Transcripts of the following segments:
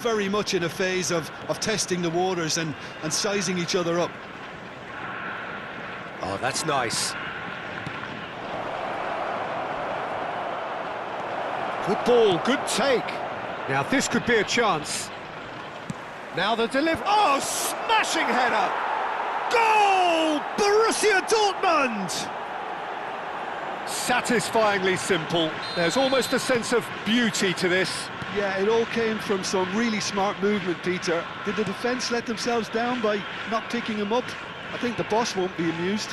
Very much in a phase of testing the waters and sizing each other up. Oh, that's nice. Good ball, good take. Now this could be a chance. Now the delivery. Oh, smashing header! Goal! Borussia Dortmund! Satisfyingly simple. There's almost a sense of beauty to this. Yeah, it all came from some really smart movement, Peter. Did the defence let themselves down by not picking him up? I think the boss won't be amused.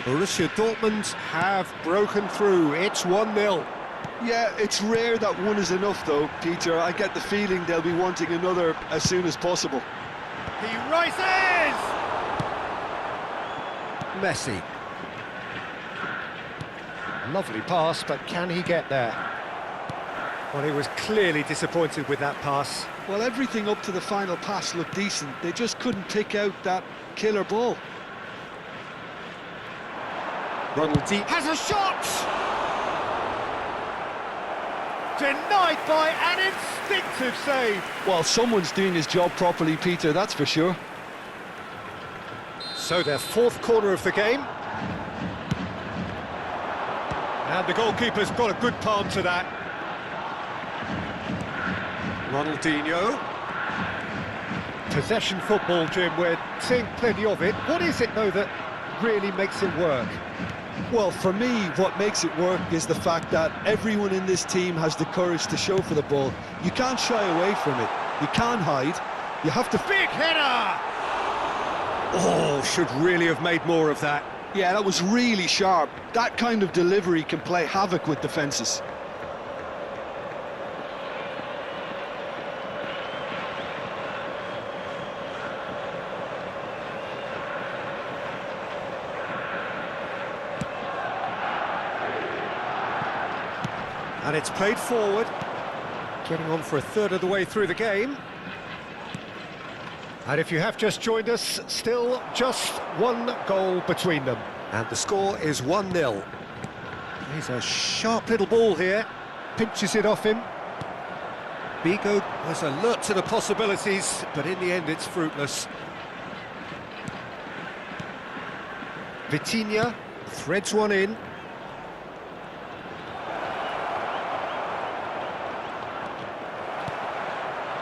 Borussia Dortmund have broken through. It's 1-0. Yeah, it's rare that one is enough, though, Peter. I get the feeling they'll be wanting another as soon as possible. He rises! Messi. Lovely pass, but can he get there? Well, he was clearly disappointed with that pass. Well, everything up to the final pass looked decent. They just couldn't pick out that killer ball. Ronaldo has a shot! Denied by an instinctive save. Well, someone's doing his job properly, Peter, that's for sure. So their fourth corner of the game. And the goalkeeper's got a good palm to that. Ronaldinho. Possession football, Jim, we're seeing plenty of it. What is it, though, that really makes it work? Well, for me, what makes it work is the fact that everyone in this team has the courage to show for the ball. You can't shy away from it. You can't hide. You have to... Big header! Oh, should really have made more of that. Yeah, that was really sharp. That kind of delivery can play havoc with defences. And it's played forward, getting on for a third of the way through the game. And if you have just joined us, still just one goal between them. And the score is 1-0. He's a sharp little ball here, pinches it off him. Bigo was alert to the possibilities, but in the end it's fruitless. Vitinha threads one in.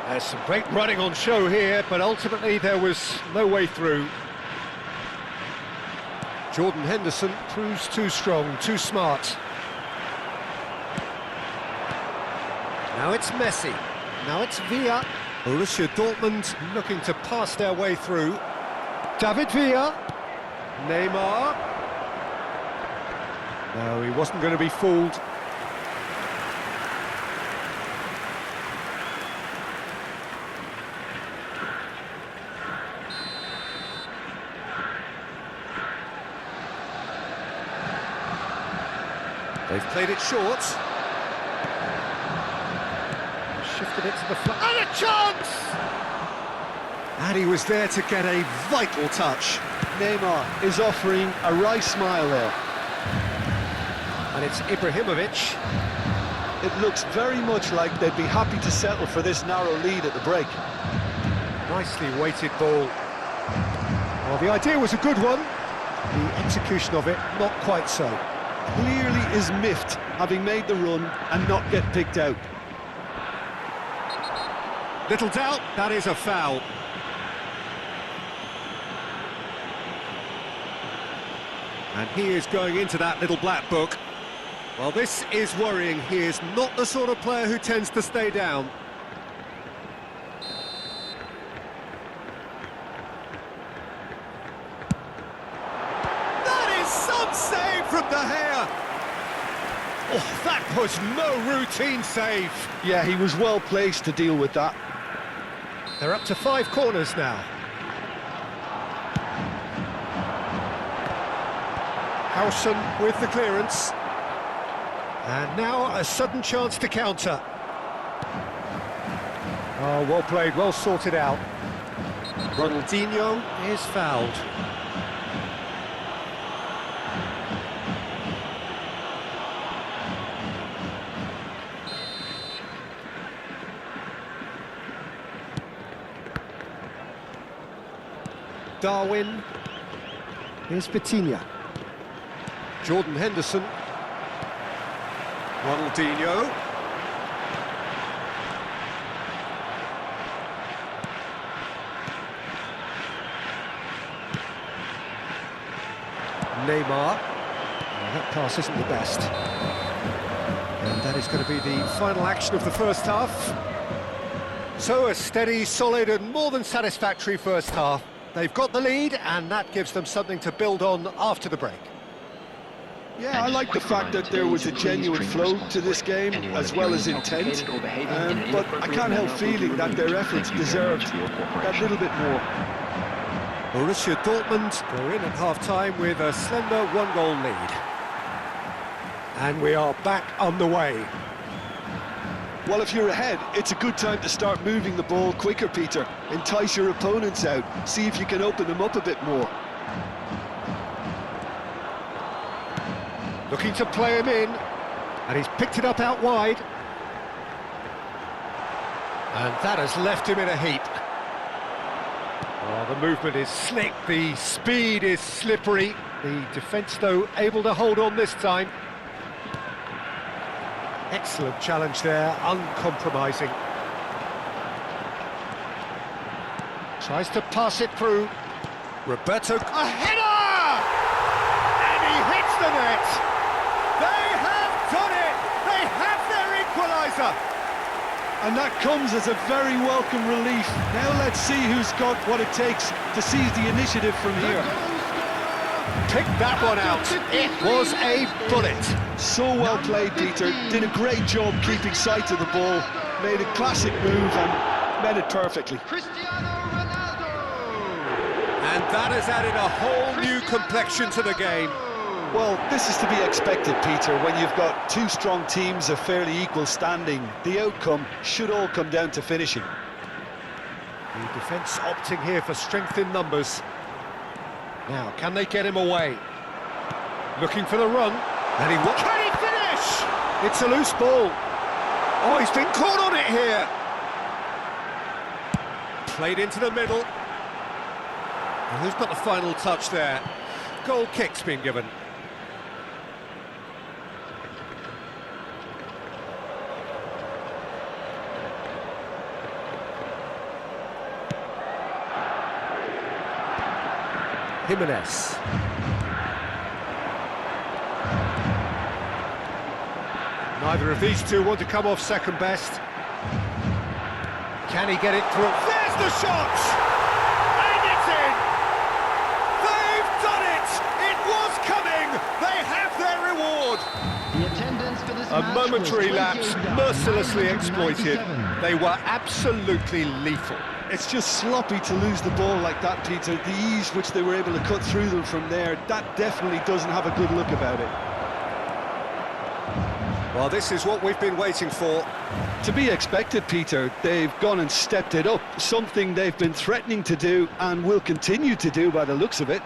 There's some great running on show here, but ultimately there was no way through. Jordan Henderson proves too strong, too smart. Now it's Messi. Now it's Villa. Borussia Dortmund looking to pass their way through. David Villa. Neymar. No, he wasn't going to be fooled. They've played it short. Shifted it to the flank. And a chance! And he was there to get a vital touch. Neymar is offering a wry smile there. And it's Ibrahimovic. It looks very much like they'd be happy to settle for this narrow lead at the break. Nicely weighted ball. Well, the idea was a good one. The execution of it, not quite so. Clearly is miffed, having made the run and not get picked out. Little doubt, that is a foul. And he is going into that little black book. Well, this is worrying. He is not the sort of player who tends to stay down. That is some save from De Gea. Oh, that was no routine save. Yeah, he was well placed to deal with that. They're up to 5 corners now. Howson with the clearance. And now a sudden chance to counter. Oh, well played, well sorted out. Ronaldinho is fouled. Darwin. Here's Vitinha. Jordan Henderson. Ronaldinho. Neymar. That pass isn't the best. And that is going to be the final action of the first half. So a steady, solid and more than satisfactory first half. They've got the lead and that gives them something to build on after the break. Yeah, I like the fact that there was a genuine flow to this game as well as intent, but I can't help feeling that their efforts deserved that little bit more. Borussia Dortmund go in at half-time with a slender one-goal lead. And we are back on the way. Well, if you're ahead, it's a good time to start moving the ball quicker, Peter. Entice your opponents out, see if you can open them up a bit more. Looking to play him in, and he's picked it up out wide. And that has left him in a heap. Oh, the movement is slick, the speed is slippery. The defence, though, able to hold on this time. Excellent challenge there, uncompromising. Tries to pass it through. Roberto, a header! And he hits the net! They have done it! They have their equaliser! And that comes as a very welcome relief. Now let's see who's got what it takes to seize the initiative from here. Pick that one out. It was a bullet. So well played, Peter. Did a great job keeping sight of the ball. Made a classic move and met it perfectly. And that has added a whole new complexion to the game. Well, this is to be expected, Peter, when you've got two strong teams of fairly equal standing. The outcome should all come down to finishing. The defence opting here for strength in numbers. Now, can they get him away? Looking for the run. And can he finish? It's a loose ball. Oh, he's been caught on it here. Played into the middle. And who's got the final touch there? Goal kick's been given. Jimenez. Neither of these two want to come off second best. Can he get it through? There's the shot! And it's in! They've done it! It was coming! They have their reward! The attendance for this A match momentary was lapse, 28,000, mercilessly exploited. 97. They were absolutely lethal. It's just sloppy to lose the ball like that, Peter. The ease which they were able to cut through them from there, that definitely doesn't have a good look about it. Well, this is what we've been waiting for. To be expected, Peter. They've gone and stepped it up, something they've been threatening to do and will continue to do by the looks of it.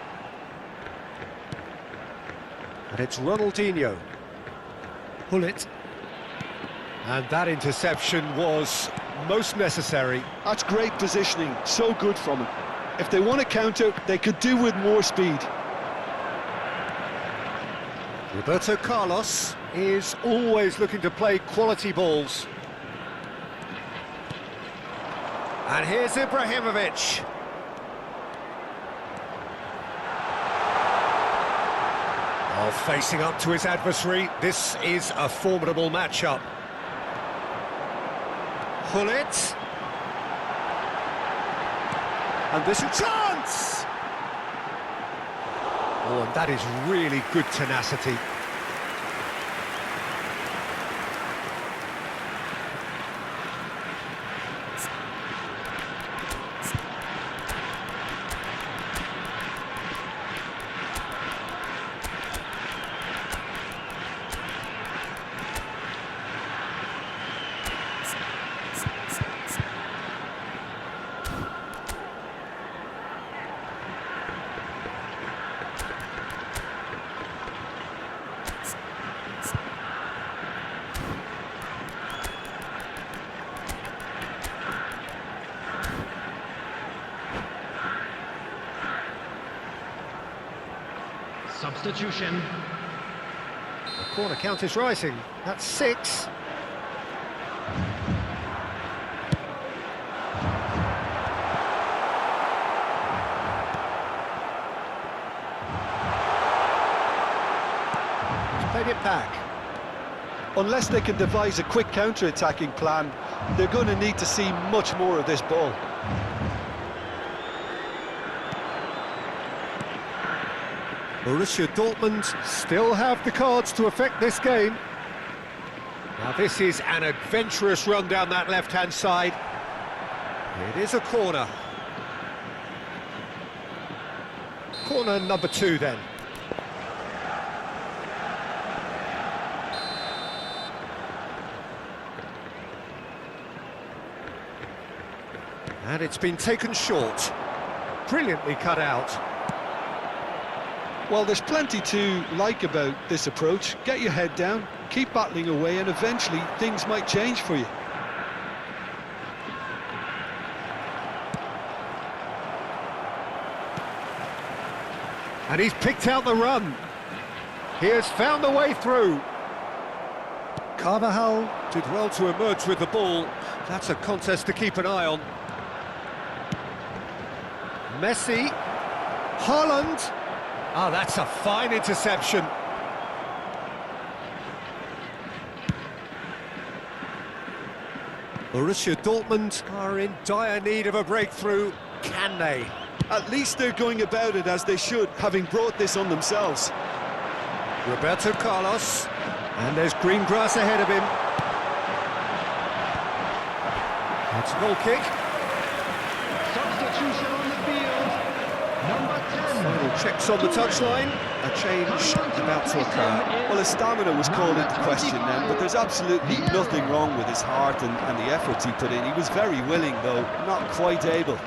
And it's Ronaldinho. Pull it. And that interception was most necessary. That's great positioning, so good from him. If they want to counter, they could do with more speed. Roberto Carlos is always looking to play quality balls. And here's Ibrahimovic. Oh, facing up to his adversary, this is a formidable matchup. Pull it. And there's a chance! Oh, and that is really good tenacity. substitution. The corner count is rising. That's 6. Played it back. Unless they can devise a quick counter-attacking plan, they're going to need to see much more of this ball. Borussia Dortmund still have the cards to affect this game. Now this is an adventurous run down that left-hand side. It is a corner. Corner number 2 then. And it's been taken short. Brilliantly cut out. Well, there's plenty to like about this approach. Get your head down, keep battling away, and eventually things might change for you. And he's picked out the run. He has found the way through. Carvajal did well to emerge with the ball. That's a contest to keep an eye on. Messi. Haaland. Ah, that's a fine interception. Borussia Dortmund are in dire need of a breakthrough. Can they? At least they're going about it as they should, having brought this on themselves. Roberto Carlos. And there's green grass ahead of him. That's a goal kick. Substitution on the field. Number 10. Final checks on the touchline. A change about to occur. Well, his stamina was called into question then, but there's absolutely nothing wrong with his heart and the efforts he put in. He was very willing, though, not quite able.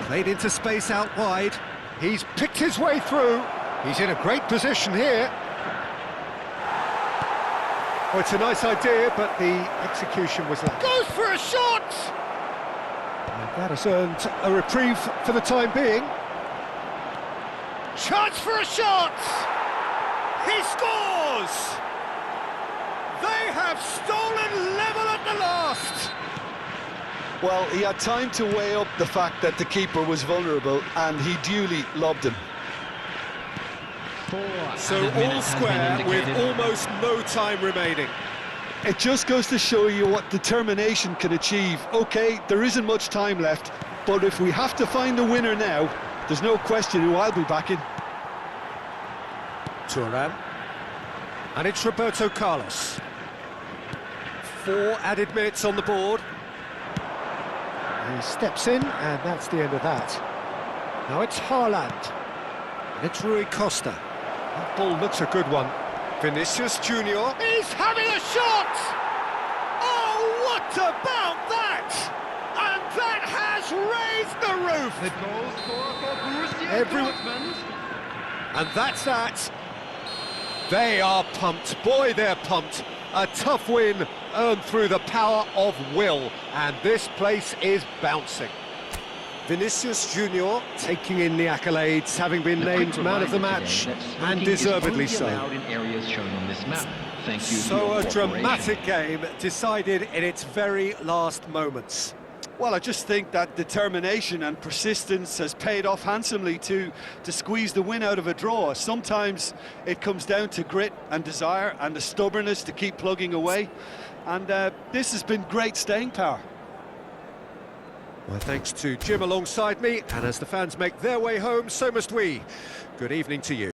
Played into space out wide. He's picked his way through. He's in a great position here. Oh, it's a nice idea, but the execution was lacking. Goes for a shot! And that has earned a reprieve for the time being. Chance for a shot! He scores! They have stolen level at the last! Well, he had time to weigh up the fact that the keeper was vulnerable, and he duly lobbed him. So all square with almost no time remaining. It just goes to show you what determination can achieve. OK, there isn't much time left, but if we have to find the winner now, there's no question who I'll be backing. Thuram. And it's Roberto Carlos. 4 added minutes on the board. He steps in, and that's the end of that. Now it's Haaland. And it's Rui Costa. That ball looks a good one. Vinicius Junior. He's having a shot! Oh, what about that? And that has raised the roof! The goal scorer for Borussia Dortmund. And that's that. They are pumped. Boy, they're pumped. A tough win earned through the power of will. And this place is bouncing. Vinicius Junior taking in the accolades, having been named man of the match, and deservedly so. So a dramatic game decided in its very last moments. Well, I just think that determination and persistence has paid off handsomely to squeeze the win out of a draw. Sometimes it comes down to grit and desire and the stubbornness to keep plugging away. And this has been great staying power. My thanks to Jim alongside me, and as the fans make their way home, so must we. Good evening to you.